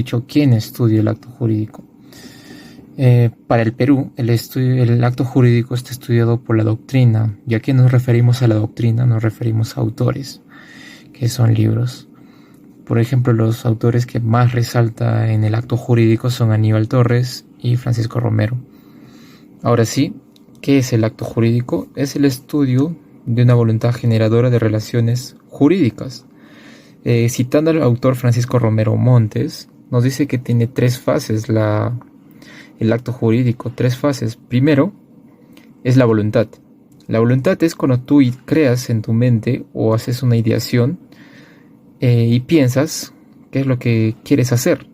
dicho, ¿quién estudia el acto jurídico? Para el Perú, el acto jurídico está estudiado por la doctrina. ¿Y a qué nos referimos a la doctrina? Nos referimos a autores, que son libros. Por ejemplo, los autores que más resalta en el acto jurídico son Aníbal Torres y Francisco Romero. Ahora sí, ¿qué es el acto jurídico? Es el estudio de una voluntad generadora de relaciones jurídicas. Citando al autor Francisco Romero Montes, nos dice que tiene tres fases el acto jurídico, tres fases. Primero, es la voluntad. La voluntad es cuando tú creas en tu mente o haces una ideación y piensas qué es lo que quieres hacer.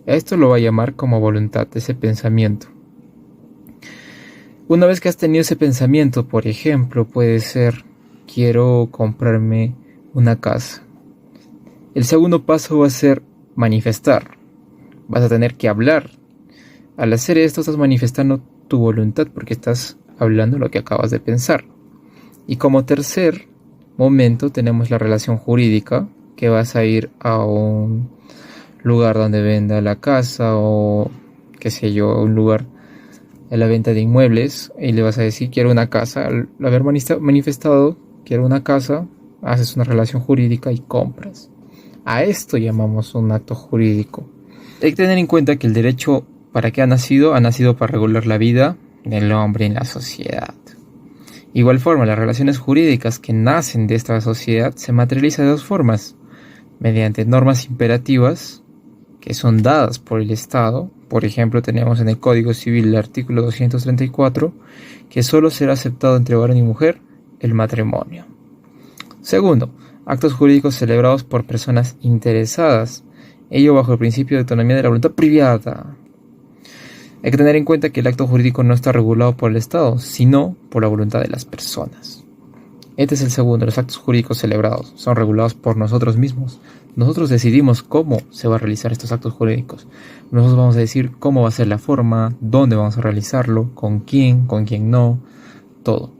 A esto lo va a llamar como voluntad, ese pensamiento. Una vez que has tenido ese pensamiento, por ejemplo, puede ser, quiero comprarme una casa. El segundo paso va a ser manifestar. Vas a tener que hablar. Al hacer esto estás manifestando tu voluntad porque estás hablando lo que acabas de pensar. Y como tercer momento tenemos la relación jurídica, que vas a ir a un lugar donde venda la casa o qué sé yo, un lugar de la venta de inmuebles y le vas a decir quiero una casa. Al haber manifestado quiero una casa, haces una relación jurídica y compras. A esto llamamos un acto jurídico. Hay que tener en cuenta que el derecho, ¿para qué ha nacido? Ha nacido para regular la vida del hombre en la sociedad. Igual forma, las relaciones jurídicas que nacen de esta sociedad se materializan de dos formas. Mediante normas imperativas que son dadas por el Estado. Por ejemplo, tenemos en el Código Civil el artículo 234 que solo será aceptado entre varón y mujer el matrimonio. Segundo, actos jurídicos celebrados por personas interesadas, ello bajo el principio de autonomía de la voluntad privada. Hay que tener en cuenta que el acto jurídico no está regulado por el Estado, sino por la voluntad de las personas. Este es el segundo, los actos jurídicos celebrados son regulados por nosotros mismos. Nosotros decidimos cómo se va a realizar estos actos jurídicos. Nosotros vamos a decir cómo va a ser la forma, dónde vamos a realizarlo, con quién no, todo.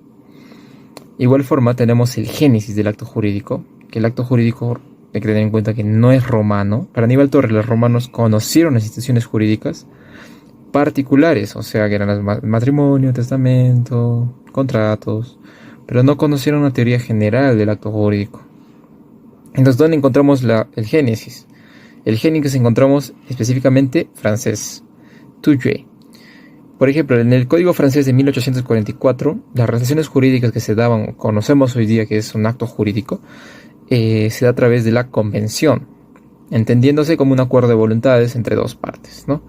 Igual forma tenemos el génesis del acto jurídico, que el acto jurídico hay que tener en cuenta que no es romano. Para Aníbal Torres, los romanos conocieron las instituciones jurídicas particulares, o sea que eran matrimonio, testamento, contratos, pero no conocieron una teoría general del acto jurídico. Entonces, ¿dónde encontramos el génesis? El génesis encontramos específicamente francés, Touillet. Por ejemplo, en el Código francés de 1844, las relaciones jurídicas que se daban, conocemos hoy día que es un acto jurídico, se da a través de la convención, entendiéndose como un acuerdo de voluntades entre dos partes, ¿no?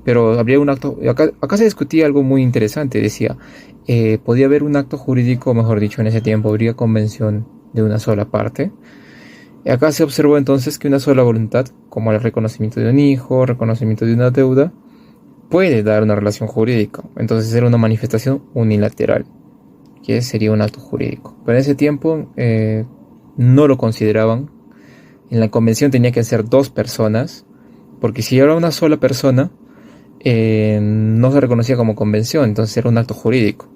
Pero habría un acto, acá se discutía algo muy interesante, decía, podía haber un acto jurídico, mejor dicho, en ese tiempo habría convención de una sola parte. Y acá se observó entonces que una sola voluntad, como el reconocimiento de un hijo, reconocimiento de una deuda, puede dar una relación jurídica. Entonces era una manifestación unilateral, que sería un acto jurídico. Pero en ese tiempo no lo consideraban. En la convención tenía que ser dos personas, porque si era una sola persona, no se reconocía como convención, entonces era un acto jurídico.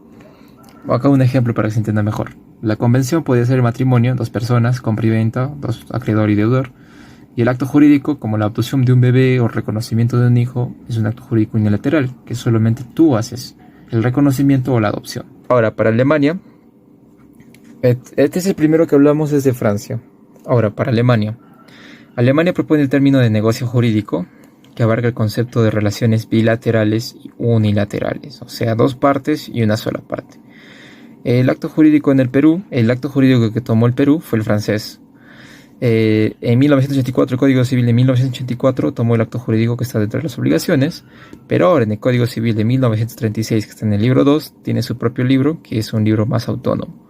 Acá un ejemplo para que se entienda mejor. La convención podía ser el matrimonio, dos personas, compra y venta, dos acreedor y deudor. Y el acto jurídico, como la adopción de un bebé o reconocimiento de un hijo, es un acto jurídico unilateral, que solamente tú haces el reconocimiento o la adopción. Ahora, para Alemania, este es el primero que hablamos desde Francia. Ahora, para Alemania. Alemania propone el término de negocio jurídico, que abarca el concepto de relaciones bilaterales y unilaterales, o sea, dos partes y una sola parte. El acto jurídico en el Perú, el acto jurídico que tomó el Perú fue el francés. En 1984, el Código Civil de 1984 tomó el acto jurídico que está dentro de las obligaciones, pero ahora en el Código Civil de 1936, que está en el libro 2, tiene su propio libro, que es un libro más autónomo.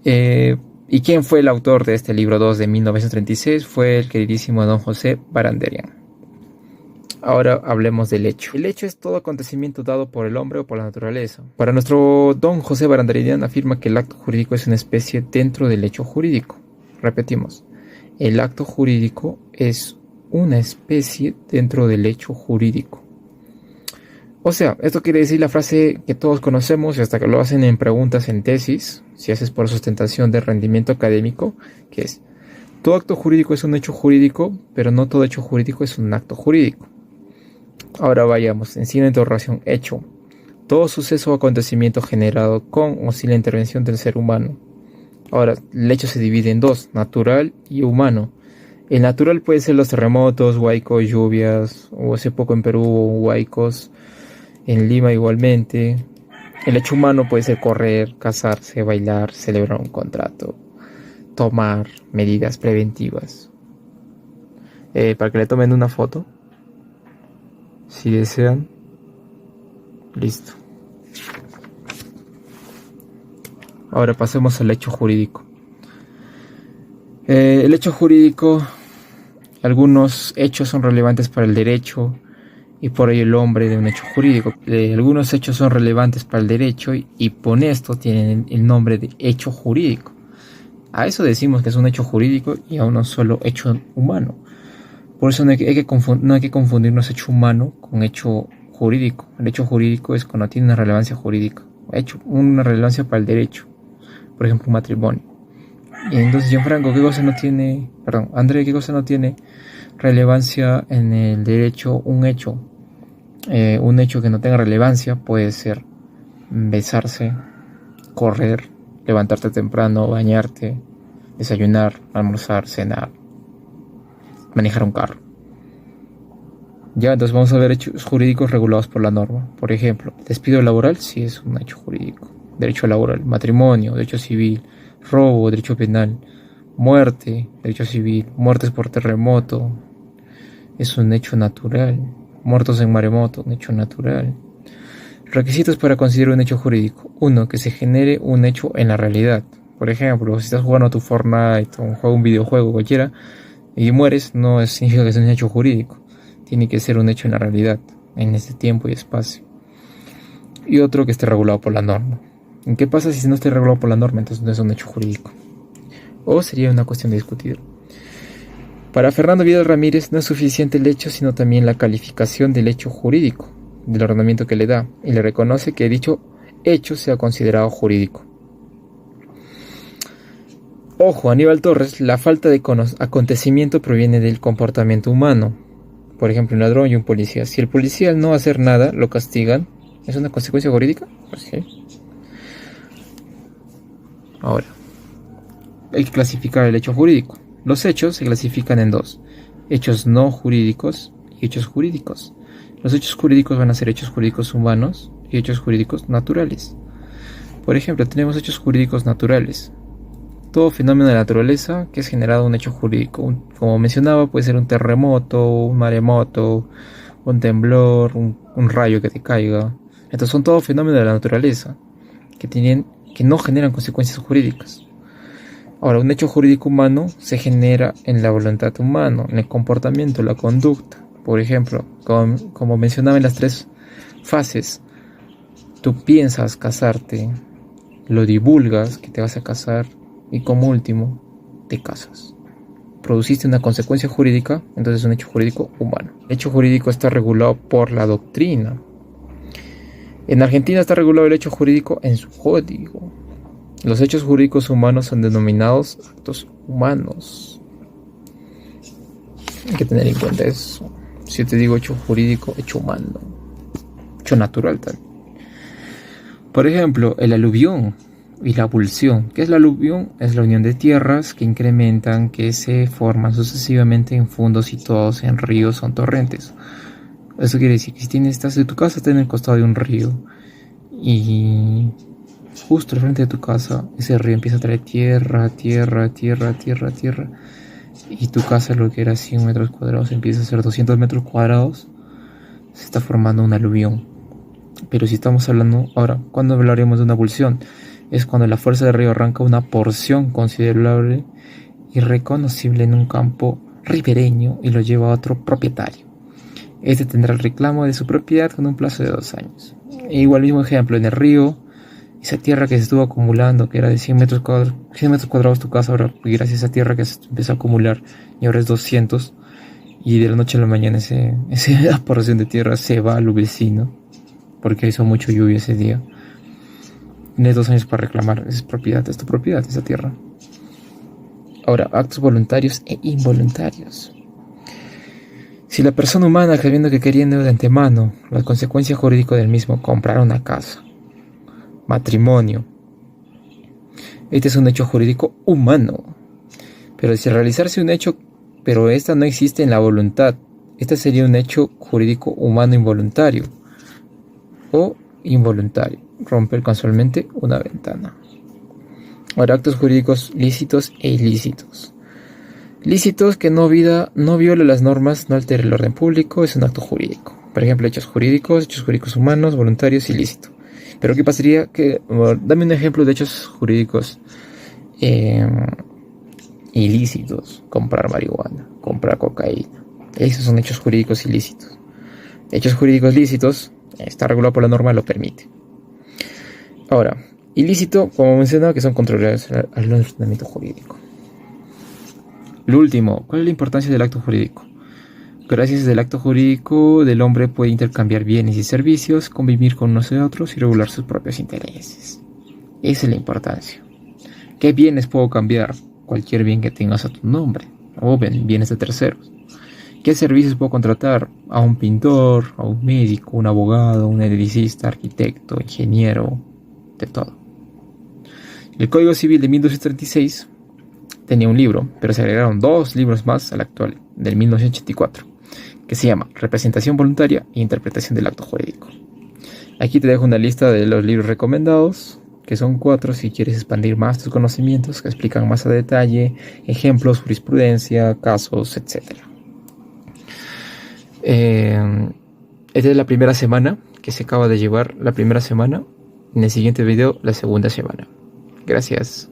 ¿Y quién fue el autor de este libro 2 de 1936? Fue el queridísimo don José Baranderian. Ahora hablemos del hecho. El hecho es todo acontecimiento dado por el hombre o por la naturaleza. Para nuestro don José Baranderian afirma que el acto jurídico es una especie dentro del hecho jurídico. Repetimos, el acto jurídico es una especie dentro del hecho jurídico. O sea, esto quiere decir la frase que todos conocemos y hasta que lo hacen en preguntas en tesis, si haces por sustentación de rendimiento académico, que es: Todo acto jurídico es un hecho jurídico, pero no todo hecho jurídico es un acto jurídico. Ahora vayamos, en signo de interrogación, hecho. Todo suceso o acontecimiento generado con o sin la intervención del ser humano. Ahora, el hecho se divide en dos, natural y humano. El natural puede ser los terremotos, huaicos, lluvias, o hace poco en Perú hubo huaicos, en Lima igualmente. El hecho humano puede ser correr, casarse, bailar, celebrar un contrato, tomar medidas preventivas. Para que le tomen una foto, si desean. Listo. Ahora pasemos al hecho jurídico. El hecho jurídico, algunos hechos son relevantes para el derecho y por ello el nombre de un hecho jurídico. Algunos hechos son relevantes para el derecho y por esto tienen el nombre de hecho jurídico. A eso decimos que es un hecho jurídico y a uno solo hecho humano. Por eso no hay que confundirnos hecho humano con hecho jurídico. El hecho jurídico es cuando tiene una relevancia jurídica, una relevancia para el derecho. Por ejemplo, un matrimonio. Y entonces, Gianfranco, André, ¿qué cosa no tiene relevancia en el derecho? Un hecho que no tenga relevancia puede ser besarse, correr, levantarte temprano, bañarte, desayunar, almorzar, cenar, manejar un carro. Ya, entonces vamos a ver hechos jurídicos regulados por la norma. Por ejemplo, despido laboral sí es un hecho jurídico. Derecho laboral, matrimonio, derecho civil, robo, derecho penal, muerte, derecho civil, muertes por terremoto, es un hecho natural. Muertos en maremoto, un hecho natural. Requisitos para considerar un hecho jurídico. 1. Que se genere un hecho en la realidad. Por ejemplo, si estás jugando tu Fortnite o un videojuego cualquiera y mueres, no significa que sea un hecho jurídico. Tiene que ser un hecho en la realidad, en este tiempo y espacio. Y otro que esté regulado por la norma. ¿En qué pasa si no esté regulado por la norma? Entonces no es un hecho jurídico. O sería una cuestión de discutir. Para Fernando Vidal Ramírez no es suficiente el hecho, sino también la calificación del hecho jurídico, del ordenamiento que le da, y le reconoce que dicho hecho sea considerado jurídico. Ojo, Aníbal Torres, la falta de acontecimiento proviene del comportamiento humano. Por ejemplo, un ladrón y un policía. Si el policía al no hacer nada lo castigan, ¿es una consecuencia jurídica? Pues sí. Ahora, hay que clasificar el hecho jurídico. Los hechos se clasifican en dos: hechos no jurídicos y hechos jurídicos. Los hechos jurídicos van a ser hechos jurídicos humanos y hechos jurídicos naturales. Por ejemplo, tenemos hechos jurídicos naturales. Todo fenómeno de la naturaleza que es generado un hecho jurídico. Como mencionaba, puede ser un terremoto, un maremoto, un temblor, un rayo que te caiga. Estos son todos fenómenos de la naturaleza que no generan consecuencias jurídicas. Ahora, un hecho jurídico humano se genera en la voluntad humana, en el comportamiento, la conducta. Por ejemplo, como mencionaba en las 3 fases, tú piensas casarte, lo divulgas que te vas a casar y como último, te casas. Produciste una consecuencia jurídica, entonces es un hecho jurídico humano. El hecho jurídico está regulado por la doctrina. En Argentina está regulado el hecho jurídico en su código. Los hechos jurídicos humanos son denominados actos humanos. Hay que tener en cuenta eso. Si yo te digo hecho jurídico, hecho humano, hecho natural también. Por ejemplo, el aluvión y la abulsión. ¿Qué es la aluvión? Es la unión de tierras que incrementan, que se forman sucesivamente en fondos situados en ríos o en torrentes. Eso quiere decir que si estás en tu casa, estás en el costado de un río y justo al frente de tu casa, ese río empieza a traer tierra, y tu casa, lo que era 100 metros cuadrados, empieza a ser 200 metros cuadrados, se está formando un aluvión. Pero si estamos hablando, ahora, ¿cuándo hablaremos de una abulsión? Es cuando la fuerza del río arranca una porción considerable y reconocible en un campo ribereño y lo lleva a otro propietario. Este tendrá el reclamo de su propiedad con un plazo de 2 años. E igual mismo ejemplo, en el río, esa tierra que se estuvo acumulando, que era de 100 metros cuadrados tu casa, ahora gracias a esa tierra que se empezó a acumular y ahora es 200, y de la noche a la mañana esa porción de tierra se va al vecino porque hizo mucho lluvia ese día. Tienes 2 años para reclamar, es tu propiedad esa tierra. Ahora, actos voluntarios e involuntarios. Si la persona humana, sabiendo que queriendo de antemano, la consecuencia jurídica del mismo, comprar una casa, matrimonio, este es un hecho jurídico humano. Pero si realizarse un hecho, pero esta no existe en la voluntad, este sería un hecho jurídico humano involuntario o involuntario, romper casualmente una ventana. Ahora, actos jurídicos lícitos e ilícitos. Lícitos que no viole las normas, no altere el orden público, es un acto jurídico. Por ejemplo, hechos jurídicos humanos, voluntarios, ilícito. Pero ¿qué pasaría? Dame un ejemplo de hechos jurídicos ilícitos. Comprar marihuana, comprar cocaína. Esos son hechos jurídicos ilícitos. Hechos jurídicos lícitos, está regulado por la norma, lo permite. Ahora, ilícito, como mencionaba, que son contrarios al ordenamiento jurídico. Lo último, ¿cuál es la importancia del acto jurídico? Gracias al acto jurídico del hombre puede intercambiar bienes y servicios, convivir con unos y otros y regular sus propios intereses. Esa es la importancia. ¿Qué bienes puedo cambiar? Cualquier bien que tengas a tu nombre, o bienes de terceros. ¿Qué servicios puedo contratar? A un pintor, a un médico, un abogado, un electricista, arquitecto, ingeniero, de todo. El Código Civil de 1236 tenía un libro, pero se agregaron 2 libros más al actual, del 1984, que se llama Representación Voluntaria e Interpretación del Acto Jurídico. Aquí te dejo una lista de los libros recomendados, que son 4 si quieres expandir más tus conocimientos, que explican más a detalle, ejemplos, jurisprudencia, casos, etc. Esta es la primera semana que se acaba de llevar, la primera semana. En el siguiente video, la segunda semana. Gracias.